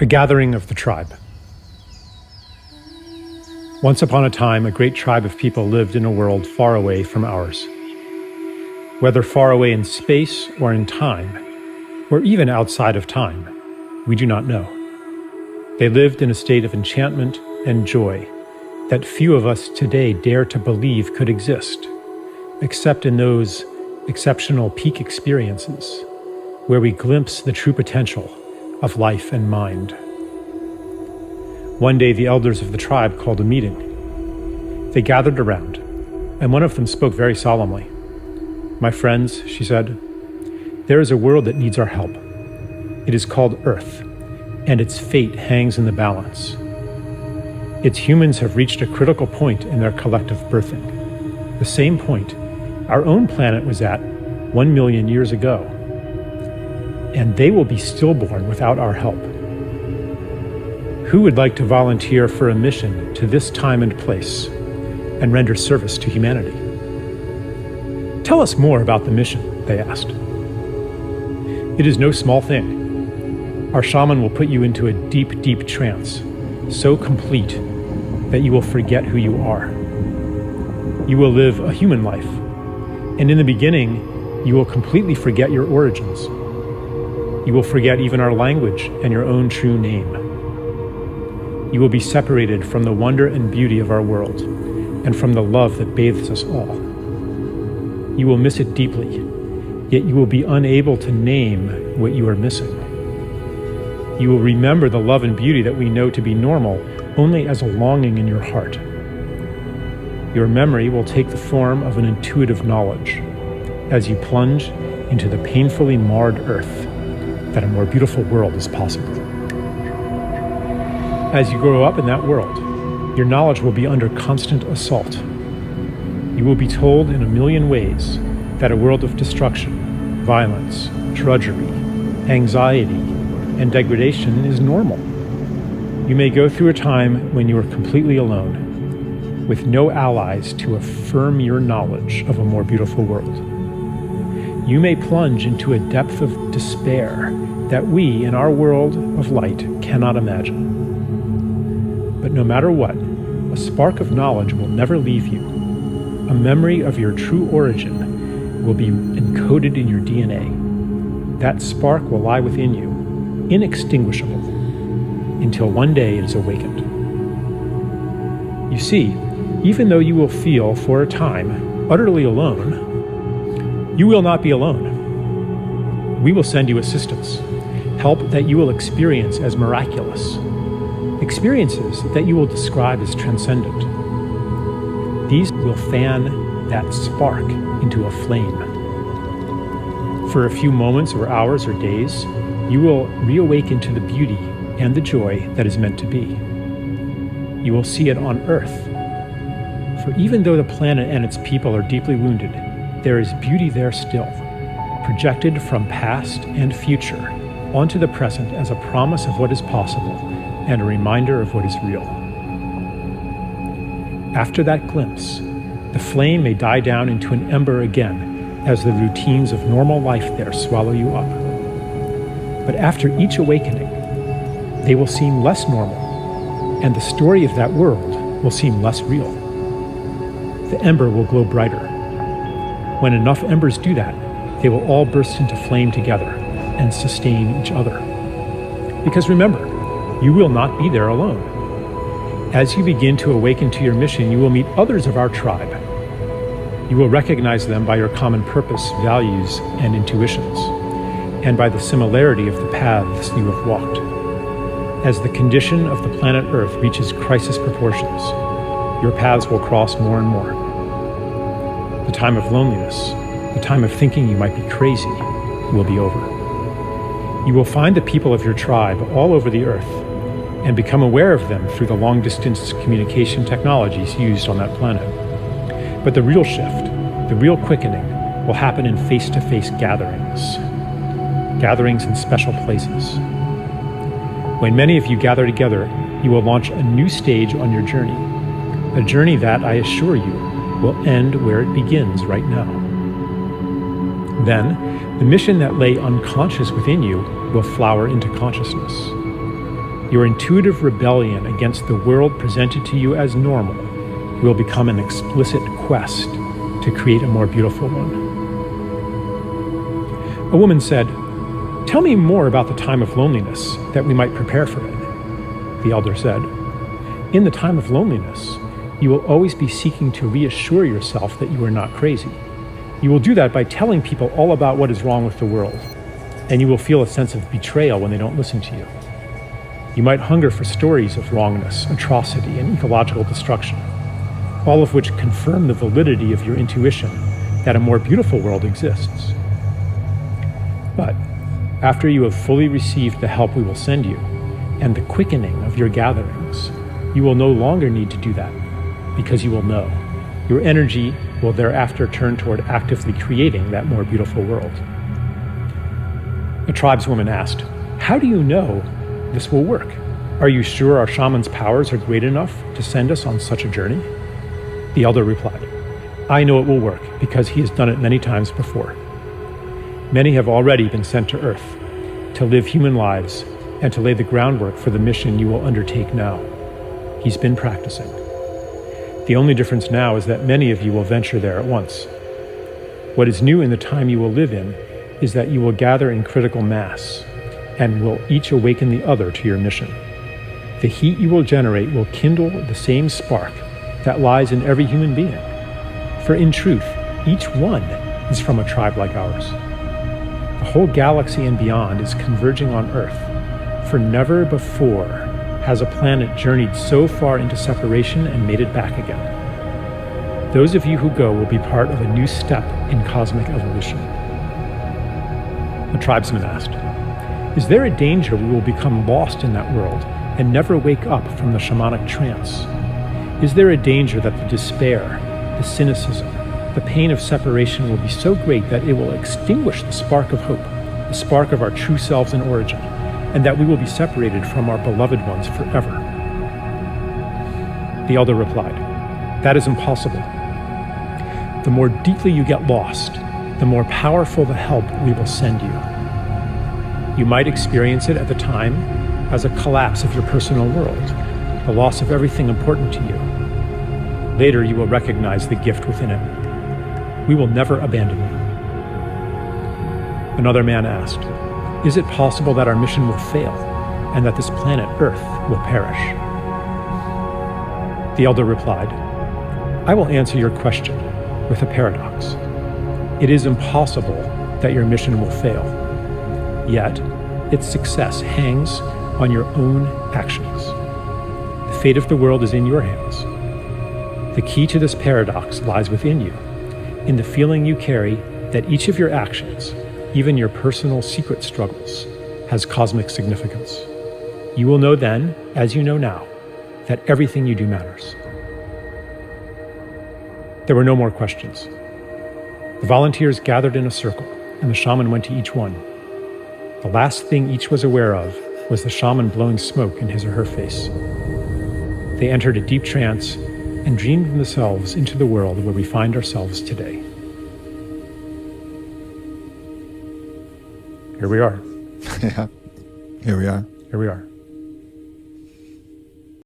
The gathering of the tribe. Once upon a time, a great tribe of people lived in a world far away from ours. Whether far away in space or in time, or even outside of time, we do not know. They lived in a state of enchantment and joy that few of us today dare to believe could exist, except in those exceptional peak experiences where we glimpse the true potential of life and mind. One day, the elders of the tribe called a meeting. They gathered around, and one of them spoke very solemnly. "My friends," she said, "there is a world that needs our help. It is called Earth, and its fate hangs in the balance. Its humans have reached a critical point in their collective birthing, the same point our own planet was at 1 million years ago, and they will be stillborn without our help. Who would like to volunteer for a mission to this time and place and render service to humanity?" "Tell us more about the mission," they asked. "It is no small thing. Our shaman will put you into a deep, deep trance, so complete that you will forget who you are. You will live a human life, and in the beginning, you will completely forget your origins. You will forget even our language and your own true name. You will be separated from the wonder and beauty of our world, and from the love that bathes us all. You will miss it deeply, yet you will be unable to name what you are missing. You will remember the love and beauty that we know to be normal only as a longing in your heart. Your memory will take the form of an intuitive knowledge as you plunge into the painfully marred earth that a more beautiful world is possible. As you grow up in that world, your knowledge will be under constant assault. You will be told in a million ways that a world of destruction, violence, drudgery, anxiety, and degradation is normal. You may go through a time when you are completely alone, with no allies to affirm your knowledge of a more beautiful world. You may plunge into a depth of despair that we, in our world of light, cannot imagine. But no matter what, a spark of knowledge will never leave you. A memory of your true origin will be encoded in your DNA. That spark will lie within you, inextinguishable, until one day it is awakened. You see, even though you will feel, for a time, utterly alone, you will not be alone. We will send you assistance, help that you will experience as miraculous, experiences that you will describe as transcendent. These will fan that spark into a flame. For a few moments or hours or days, you will reawaken to the beauty and the joy that is meant to be. You will see it on Earth. For even though the planet and its people are deeply wounded, there is beauty there still, projected from past and future onto the present as a promise of what is possible and a reminder of what is real. After that glimpse, the flame may die down into an ember again as the routines of normal life there swallow you up. But after each awakening, they will seem less normal, and the story of that world will seem less real. The ember will glow brighter. When enough embers do that, they will all burst into flame together and sustain each other. Because remember, you will not be there alone. As you begin to awaken to your mission, you will meet others of our tribe. You will recognize them by your common purpose, values, and intuitions, and by the similarity of the paths you have walked. As the condition of the planet Earth reaches crisis proportions, your paths will cross more and more. The time of loneliness, the time of thinking you might be crazy, will be over. You will find the people of your tribe all over the Earth and become aware of them through the long-distance communication technologies used on that planet. But the real shift, the real quickening, will happen in face-to-face gatherings in special places. When many of you gather together, you will launch a new stage on your journey, a journey that, I assure you, will end where it begins right now. Then, the mission that lay unconscious within you will flower into consciousness. Your intuitive rebellion against the world presented to you as normal will become an explicit quest to create a more beautiful one. A woman said, "Tell me more about the time of loneliness, that we might prepare for it." The elder said, "In the time of loneliness, you will always be seeking to reassure yourself that you are not crazy. You will do that by telling people all about what is wrong with the world, and you will feel a sense of betrayal when they don't listen to you. You might hunger for stories of wrongness, atrocity, and ecological destruction, all of which confirm the validity of your intuition that a more beautiful world exists. But after you have fully received the help we will send you, and the quickening of your gatherings, you will no longer need to do that, because you will know. Your energy will thereafter turn toward actively creating that more beautiful world." A tribeswoman asked, "How do you know this will work? Are you sure our shaman's powers are great enough to send us on such a journey?" The elder replied, "I know it will work because he has done it many times before. Many have already been sent to Earth to live human lives and to lay the groundwork for the mission you will undertake now. He's been practicing. The only difference now is that many of you will venture there at once. What is new in the time you will live in is that you will gather in critical mass and will each awaken the other to your mission. The heat you will generate will kindle the same spark that lies in every human being. For in truth, each one is from a tribe like ours. The whole galaxy and beyond is converging on Earth, for never before has a planet journeyed so far into separation and made it back again. Those of you who go will be part of a new step in cosmic evolution." The tribesman asked, "Is there a danger we will become lost in that world and never wake up from the shamanic trance? Is there a danger that the despair, the cynicism, the pain of separation will be so great that it will extinguish the spark of hope, the spark of our true selves in origin, and that we will be separated from our beloved ones forever?" The elder replied, "That is impossible. The more deeply you get lost, the more powerful the help we will send you. You might experience it at the time as a collapse of your personal world, the loss of everything important to you. Later, you will recognize the gift within it. We will never abandon you." Another man asked, "Is it possible that our mission will fail and that this planet Earth will perish?" The elder replied, "I will answer your question with a paradox. It is impossible that your mission will fail, yet its success hangs on your own actions. The fate of the world is in your hands. The key to this paradox lies within you, in the feeling you carry that each of your actions, even your personal secret struggles, has cosmic significance. You will know then, as you know now, that everything you do matters." There were no more questions. The volunteers gathered in a circle, and the shaman went to each one. The last thing each was aware of was the shaman blowing smoke in his or her face. They entered a deep trance and dreamed themselves into the world where we find ourselves today. Here we are. Yeah, here we are. Here we are.